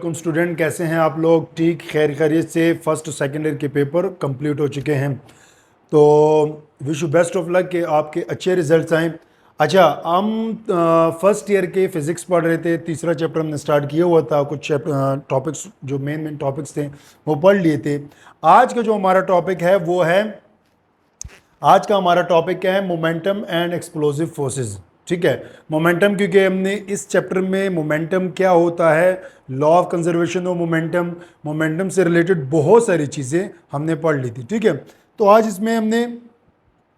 वालेकुम स्टूडेंट, कैसे हैं आप लोग? ठीक खैर खैरियत से फर्स्ट सेकेंड ईयर के पेपर कंप्लीट हो चुके हैं। तो wish you best of luck कि आपके अच्छे रिजल्ट्स आएँ। अच्छा, हम फर्स्ट ईयर के फिज़िक्स पढ़ रहे थे, तीसरा चैप्टर हमने स्टार्ट किया हुआ था। कुछ टॉपिक्स जो मेन टॉपिक्स थे वो पढ़ लिए थे। आज का जो हमारा टॉपिक है वो है, आज का हमारा टॉपिक क्या है? Momentum and explosive forces. ठीक है, मोमेंटम, क्योंकि हमने इस चैप्टर में मोमेंटम क्या होता है, law of conservation of momentum, momentum से रिलेटेड बहुत सारी चीज़ें हमने पढ़ ली थी। ठीक है, तो आज इसमें हमने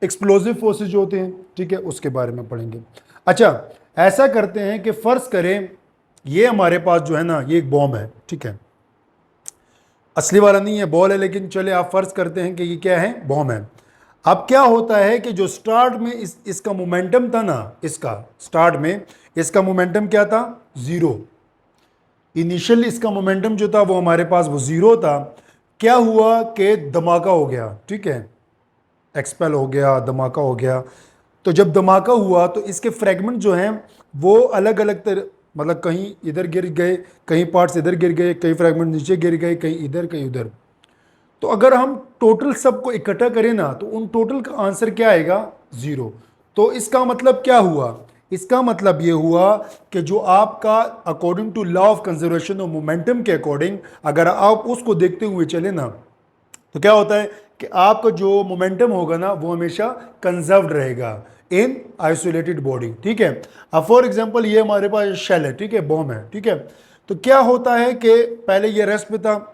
एक्सप्लोसिव फोर्सेस जो होते हैं, ठीक है, उसके बारे में पढ़ेंगे। अच्छा, ऐसा करते हैं कि फ़र्ज़ करें ये हमारे पास जो है ना, ये एक बॉम्ब है। ठीक है, असली वाला नहीं है, बॉल है, लेकिन चले आप फ़र्ज़ करते हैं कि ये क्या है, बॉम्ब है। अब क्या होता है कि जो स्टार्ट में इसका मोमेंटम था ना, इसका स्टार्ट में इसका मोमेंटम क्या था? ज़ीरो। इनिशियल इसका मोमेंटम जो था वो हमारे पास वो ज़ीरो था। क्या हुआ कि धमाका हो गया। ठीक है, एक्सपेल हो गया, धमाका हो गया। तो जब धमाका हुआ तो इसके फ्रेगमेंट जो हैं वो अलग अलग मतलब कहीं इधर गिर गए, कहीं पार्ट्स इधर गिर गए, कई फ्रेगमेंट नीचे गिर गए, कहीं इधर कहीं उधर। तो अगर हम टोटल सबको इकट्ठा करें ना, तो उन टोटल का आंसर क्या आएगा? ज़ीरो। तो इसका मतलब क्या हुआ? इसका मतलब ये हुआ कि जो आपका according to law of conservation of momentum के अकॉर्डिंग अगर आप उसको देखते हुए चले ना, तो क्या होता है कि आपका जो मोमेंटम होगा ना वो हमेशा कंजर्व्ड रहेगा इन आइसोलेटेड बॉडी। ठीक है, अब फॉर एग्जांपल ये हमारे पास शेल है, ठीक है, बॉम्ब है। ठीक है, तो क्या होता है कि पहले ये रेस्ट पे था,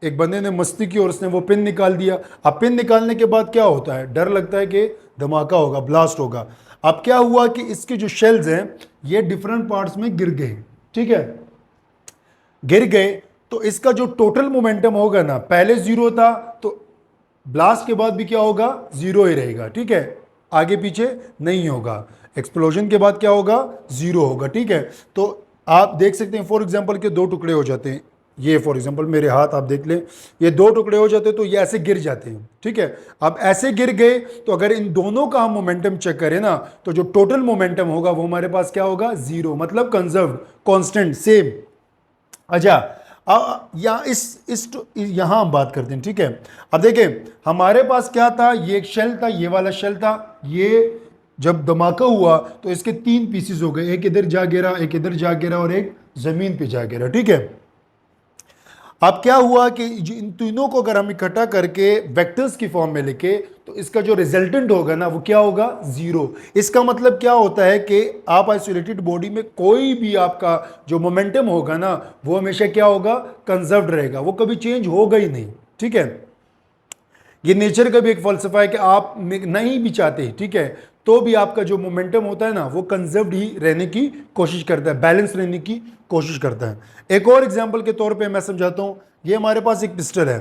एक बंदे ने मस्ती की और उसने वो पिन निकाल दिया। अब पिन निकालने के बाद क्या होता है? डर लगता है कि धमाका होगा, ब्लास्ट होगा। अब क्या हुआ कि इसके जो शेल्स हैं ये डिफरेंट पार्ट्स में गिर गए। ठीक है, गिर गए तो इसका जो टोटल मोमेंटम होगा ना, पहले जीरो था तो ब्लास्ट के बाद भी क्या होगा? जीरो ही रहेगा। ठीक है, आगे पीछे नहीं होगा। एक्सप्लोजन के बाद क्या होगा? जीरो होगा। ठीक है, तो आप देख सकते हैं फॉर एग्जांपल के दो टुकड़े हो जाते हैं। ये फॉर एग्जांपल मेरे हाथ आप देख लें, ये दो टुकड़े हो जाते हैं तो ये ऐसे गिर जाते हैं। ठीक है, अब ऐसे गिर गए तो अगर इन दोनों का हम मोमेंटम चेक करें ना, तो जो टोटल मोमेंटम होगा वो हमारे पास क्या होगा? जीरो, मतलब कंजर्व, कांस्टेंट, सेम। अच्छा, या यहां हम बात करते हैं। ठीक है, अब देखें हमारे पास क्या था, ये एक शेल था, ये वाला शेल था। ये जब धमाका हुआ तो इसके तीन पीसेस हो गए, एक इधर जा गिरा, एक इधर जा गिरा और एक जमीन पे जा गिरा। ठीक है, अब क्या हुआ कि इन तीनों को अगर हम इकट्ठा करके वेक्टर्स की फॉर्म में लिखे तो इसका जो रिजल्टेंट होगा ना वो क्या होगा? जीरो। इसका मतलब क्या होता है कि आप आइसोलेटेड बॉडी में कोई भी आपका जो मोमेंटम होगा ना वो हमेशा क्या होगा? कंजर्व्ड रहेगा, वो कभी चेंज होगा ही नहीं। ठीक है, ये नेचर का भी एक फलसफा है कि आप नहीं भी चाहते, ठीक है, तो भी आपका जो मोमेंटम होता है ना वो कंजर्व्ड ही रहने की कोशिश करता है, बैलेंस रहने की कोशिश करता है। एक और एग्जांपल के तौर पे मैं समझाता हूँ। ये हमारे पास एक पिस्टल है।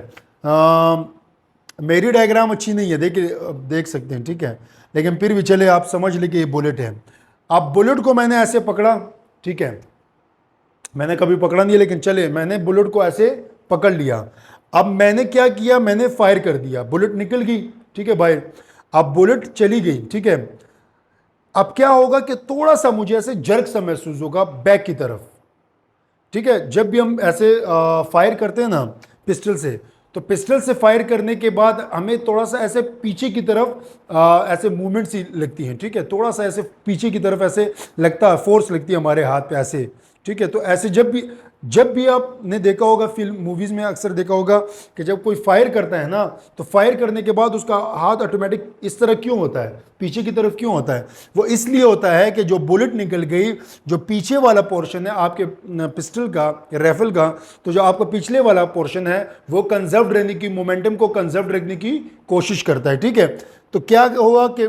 मेरी डायग्राम अच्छी नहीं है, देख सकते हैं, ठीक है, लेकिन फिर भी चले आप समझ ले कि ये बुलेट है। अब बुलेट को मैंने ऐसे पकड़ा, ठीक है, मैंने कभी पकड़ा नहीं है लेकिन चले मैंने बुलेट को ऐसे पकड़ लिया। अब मैंने क्या किया? मैंने फायर कर दिया, बुलेट निकल गई। ठीक है भाई, अब बुलेट चली गई। ठीक है, अब क्या होगा कि थोड़ा सा मुझे ऐसे जर्क सा महसूस होगा बैक की तरफ। ठीक है, जब भी हम ऐसे फायर करते हैं ना पिस्टल से, तो पिस्टल से फायर करने के बाद हमें थोड़ा सा ऐसे पीछे की तरफ ऐसे मूवमेंट सी लगती हैं। ठीक है, थोड़ा सा ऐसे पीछे की तरफ ऐसे लगता है, फोर्स लगती है हमारे हाथ पे ऐसे। ठीक है, तो ऐसे जब भी आपने देखा होगा, फिल्म मूवीज़ में अक्सर देखा होगा कि जब कोई फायर करता है ना, तो फायर करने के बाद उसका हाथ ऑटोमेटिक इस तरह क्यों होता है, पीछे की तरफ क्यों होता है? वो इसलिए होता है कि जो बुलेट निकल गई, जो पीछे वाला पोर्शन है आपके पिस्टल का, राइफल का, तो जो आपका पिछले वाला पोर्शन है वो कंजर्व रहने की, मोमेंटम को कंजर्व रखने की कोशिश करता है। ठीक है, तो क्या हुआ कि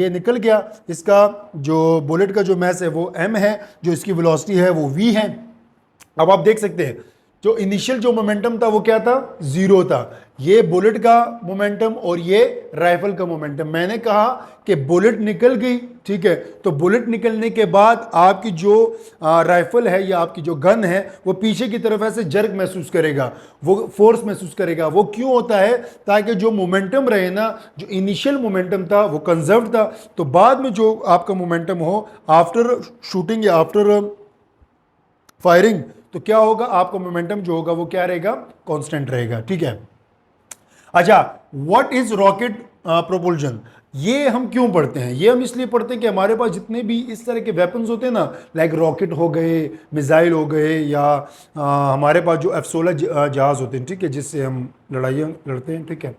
ये निकल गया, इसका जो बुलेट का जो मैस है वो m है, जो इसकी वेलोसिटी है वो v है। अब आप देख सकते हैं जो इनिशियल जो मोमेंटम था वो क्या था? जीरो था। ये बुलेट का मोमेंटम और ये राइफल का मोमेंटम। मैंने कहा कि बुलेट निकल गई, ठीक है, तो बुलेट निकलने के बाद आपकी जो राइफल है या आपकी जो गन है वो पीछे की तरफ ऐसे जर्क महसूस करेगा, वो फोर्स महसूस करेगा। वो क्यों होता है? ताकि जो मोमेंटम रहे ना, जो इनिशियल मोमेंटम था वो कंजर्व था, तो बाद में जो आपका मोमेंटम हो आफ्टर शूटिंग या आफ्टर फायरिंग, तो क्या होगा, आपका मोमेंटम जो होगा वो क्या रहेगा, कांस्टेंट रहेगा। ठीक है। अच्छा, व्हाट इज रॉकेट प्रोपल्शन, ये हम क्यों पढ़ते हैं, ये हम इसलिए पढ़ते हैं कि हमारे पास जितने भी इस तरह के वेपन्स होते हैं ना, लाइक रॉकेट हो गए, मिसाइल हो गए, या हमारे पास जो F-16 जहाज होते हैं, ठीक है, जिससे हम लड़ाइयाँ लड़ते हैं, ठीक है,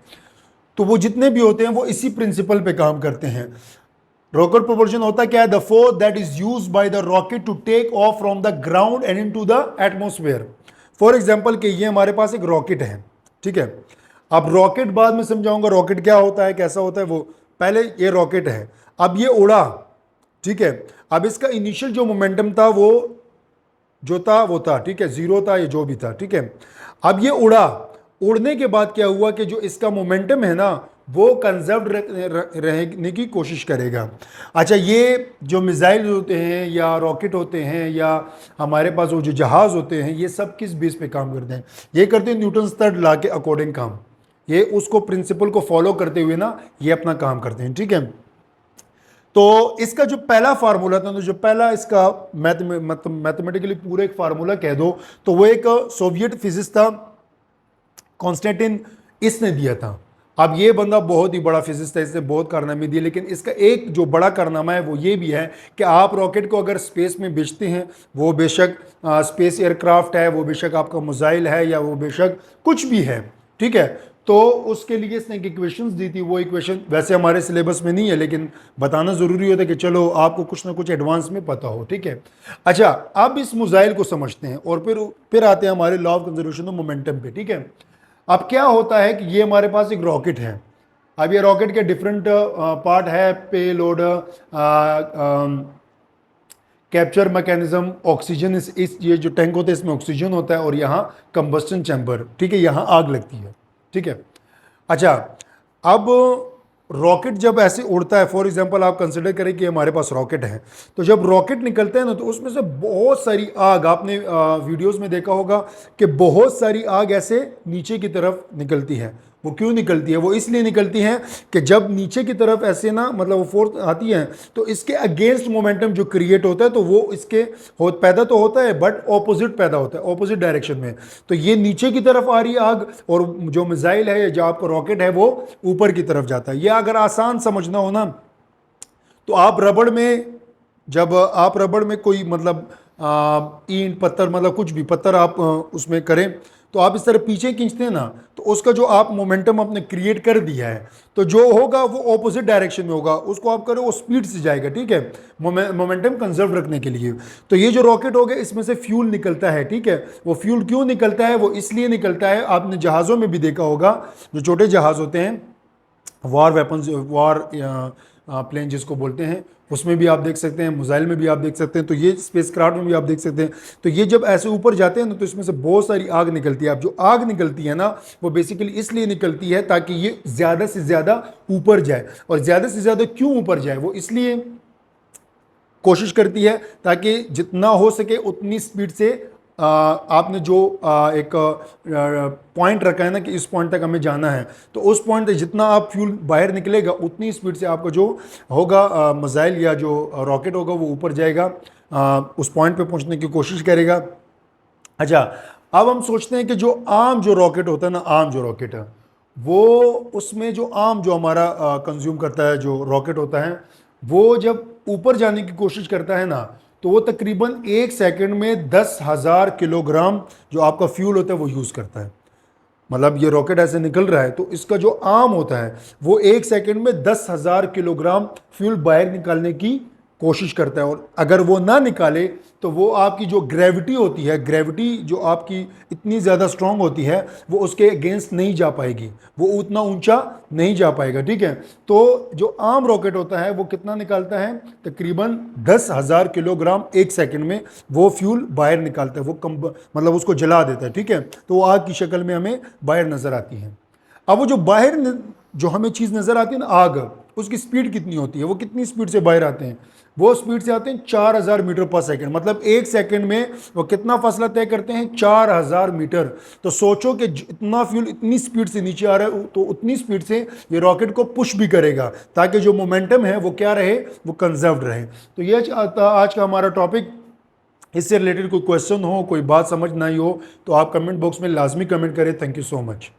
तो वो जितने भी होते हैं वो इसी प्रिंसिपल पे काम करते हैं। रॉकेट प्रोपल्शन होता क्या है, the force that is use by the rocket to take off from the ground and into the atmosphere. For example कि ये हमारे पास एक रॉकेट है, ठीक है। अब रॉकेट बाद में समझाऊंगा रॉकेट क्या होता है, कैसा होता है वो, पहले ये रॉकेट है, अब ये उड़ा, ठीक है। अब इसका इनिशियल जो मोमेंटम था वो जो था वो था, ठीक है, जीरो था, ये जो भी था, ठीक है। अब ये उड़ा, उड़ने के बाद क्या हुआ कि जो इसका मोमेंटम है ना वो कंजर्व रहने की कोशिश करेगा। अच्छा, ये जो मिसाइल होते हैं या रॉकेट होते हैं या हमारे पास वो जो जहाज़ होते हैं, ये सब किस बेस पे काम करते हैं, ये करते हैं न्यूटन थर्ड लॉ के अकॉर्डिंग काम, ये उसको प्रिंसिपल को फॉलो करते हुए ना ये अपना काम करते हैं। ठीक है। तो इसका जो पहला फार्मूला था, तो जो पहला इसका मैथमेटिकली पूरा एक फार्मूला कह दो, तो वो एक सोवियत फिजिक्स था, कॉन्स्टेंटिन, इसने दिया था। अब ये बंदा बहुत ही बड़ा फिजिक्स था, इसने बहुत कारनामे दिए, लेकिन इसका एक जो बड़ा कारनामा है वो ये भी है कि आप रॉकेट को अगर स्पेस में भेजते हैं, वो बेशक स्पेस एयरक्राफ्ट है, वो बेशक आपका मिसाइल है, या वो बेशक कुछ भी है, ठीक है, तो उसके लिए इसने एक इक्वेशंस दी थी। वो इक्वेशन वैसे हमारे सिलेबस में नहीं है, लेकिन बताना ज़रूरी होता है कि चलो आपको कुछ ना कुछ एडवांस में पता हो, ठीक है। अच्छा, अब इस मिसाइल को समझते हैं और फिर आते हैं हमारे law of conservation of momentum पे, ठीक है। अब क्या होता है कि ये हमारे पास एक रॉकेट है। अब ये रॉकेट के डिफरेंट पार्ट है, पे लोड, कैप्चर मैकेनिज्म, ऑक्सीजन, इस ये जो टैंक होता है इसमें ऑक्सीजन होता है, और यहाँ कंबस्टन चैम्बर, ठीक है, यहाँ आग लगती है, ठीक है। अच्छा, अब रॉकेट जब ऐसे उड़ता है, फॉर एग्जांपल आप कंसिडर करें कि हमारे पास रॉकेट है, तो जब रॉकेट निकलता है ना, तो उसमें से बहुत सारी आग, आपने वीडियोस में देखा होगा कि बहुत सारी आग ऐसे नीचे की तरफ निकलती है। वो क्यों निकलती है, वो इसलिए निकलती है कि जब नीचे की तरफ ऐसे ना, मतलब वो फोर्स आती है, तो इसके अगेंस्ट मोमेंटम जो क्रिएट होता है, तो वो इसके पैदा तो होता है, बट ऑपोजिट पैदा होता है, ऑपोजिट डायरेक्शन में। तो ये नीचे की तरफ आ रही आग, और जो मिसाइल है, जो आपका रॉकेट है, वो ऊपर की तरफ जाता है। ये अगर आसान समझना हो ना, तो आप रबड़ में, जब आप रबड़ में कोई मतलब ईंट पत्थर, मतलब कुछ भी पत्थर आप उसमें करें, तो आप इस तरह पीछे खींचते हैं ना, तो उसका जो आप मोमेंटम आपने क्रिएट कर दिया है, तो जो होगा वो ऑपोजिट डायरेक्शन में होगा, उसको आप करो वो स्पीड से जाएगा, ठीक है, मोमेंटम कंजर्व रखने के लिए। तो ये जो रॉकेट हो गया, इसमें से फ्यूल निकलता है, ठीक है। वो फ्यूल क्यों निकलता है, वो इसलिए निकलता है, आपने जहाज़ों में भी देखा होगा, जो छोटे जहाज़ होते हैं, वार वेपन्स, वार प्लेन जिसको बोलते हैं, उसमें भी आप देख सकते हैं, मिसाइल में भी आप देख सकते हैं, तो ये स्पेस क्राफ्ट में भी आप देख सकते हैं। तो ये जब ऐसे ऊपर जाते हैं ना, तो इसमें से बहुत सारी आग निकलती है। अब जो आग निकलती है ना, वो बेसिकली इसलिए निकलती है ताकि ये ज़्यादा से ज़्यादा ऊपर जाए। और ज़्यादा से ज़्यादा क्यों ऊपर जाए, वो इसलिए कोशिश करती है ताकि जितना हो सके उतनी स्पीड से आपने जो एक पॉइंट रखा है ना कि इस पॉइंट तक हमें जाना है, तो उस पॉइंट तक जितना आप फ्यूल बाहर निकलेगा, उतनी स्पीड से आपका जो होगा मिसाइल या जो रॉकेट होगा वो ऊपर जाएगा, उस पॉइंट पे पहुंचने की कोशिश करेगा। अच्छा, अब हम सोचते हैं कि जो आम जो रॉकेट होता है ना, आम जो रॉकेट है, वो उसमें जो आम जो हमारा कंज्यूम करता है जो रॉकेट होता है, वो जब ऊपर जाने की कोशिश करता है ना, तो वो तकरीबन 1 सेकंड में 10,000 किलोग्राम जो आपका फ्यूल होता है वो यूज़ करता है। मतलब ये रॉकेट ऐसे निकल रहा है, तो इसका जो आर्म होता है वो 1 सेकंड में 10,000 किलोग्राम फ्यूल बाहर निकालने की कोशिश करता है। और अगर वो ना निकाले, तो वो आपकी जो ग्रेविटी होती है, ग्रेविटी जो आपकी इतनी ज़्यादा स्ट्रांग होती है, वो उसके अगेंस्ट नहीं जा पाएगी, वो उतना ऊंचा नहीं जा पाएगा, ठीक है। तो जो आम रॉकेट होता है वो कितना निकालता है, तकरीबन 10,000 किलोग्राम 1 सेकंड में वो फ्यूल बाहर निकालता है, वो मतलब उसको जला देता है, ठीक है। तो वो आग की शक्ल में हमें बाहर नज़र आती है। अब वो जो बाहर जो हमें चीज़ नज़र आती है ना, आग, उसकी स्पीड कितनी होती है, वो कितनी स्पीड से बाहर आते हैं, वो स्पीड से आते हैं 4,000 मीटर पर सेकंड। मतलब 1 सेकंड में वो कितना फासला तय करते हैं, 4,000 मीटर। तो सोचो कि इतना फ्यूल इतनी स्पीड से नीचे आ रहा है, तो उतनी स्पीड से ये रॉकेट को पुश भी करेगा ताकि जो मोमेंटम है वो क्या रहे, वो कंजर्व्ड रहे। तो ये आज का हमारा टॉपिक इससे रिलेटेड कोई क्वेश्चन हो, कोई बात समझ ना आई हो, तो आप कमेंट बॉक्स में लाजमी कमेंट करें। Thank you so much.